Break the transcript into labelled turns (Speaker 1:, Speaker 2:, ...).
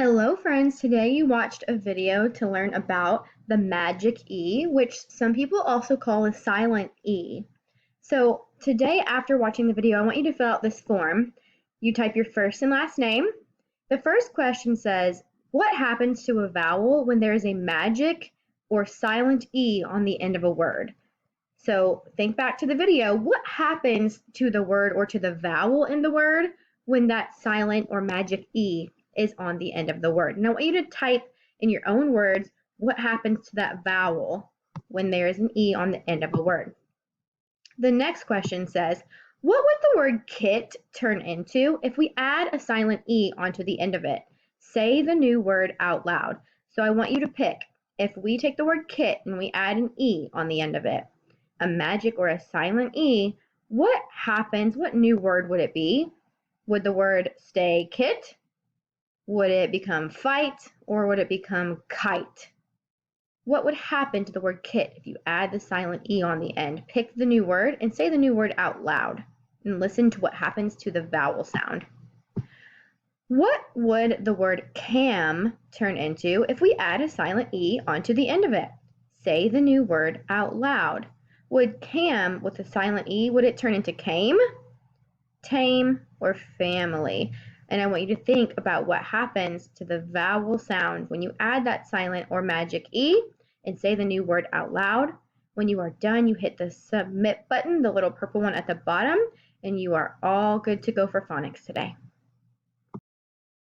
Speaker 1: Hello friends, today you watched a video to learn about the magic E, which some people also call a silent E. So today after watching the video, I want you to fill out this form. You type your first and last name. The first question says, what happens to a vowel when there is a magic or silent E on the end of a word? So think back to the video. What happens to the word or to the vowel in the word when that silent or magic E is on the end of the word? And I want you to type in your own words what happens to that vowel when there is an E on the end of a word. The next question says, what would the word kit turn into if we add a silent E onto the end of it? Say the new word out loud. So I want you to pick if we take the word kit and we add an E on the end of it, a magic or a silent E, what happens? What new word would it be? Would the word stay kit? Would it become fight? Or would it become kite? What would happen to the word kit if you add the silent E on the end? Pick the new word and say the new word out loud and listen to what happens to the vowel sound. What would the word cam turn into if we add a silent E onto the end of it? Say the new word out loud. Would cam with a silent E, would it turn into came, tame, or family? And I want you to think about what happens to the vowel sound when you add that silent or magic E and say the new word out loud. When you are done, you hit the submit button, the little purple one at the bottom, and you are all good to go for phonics today.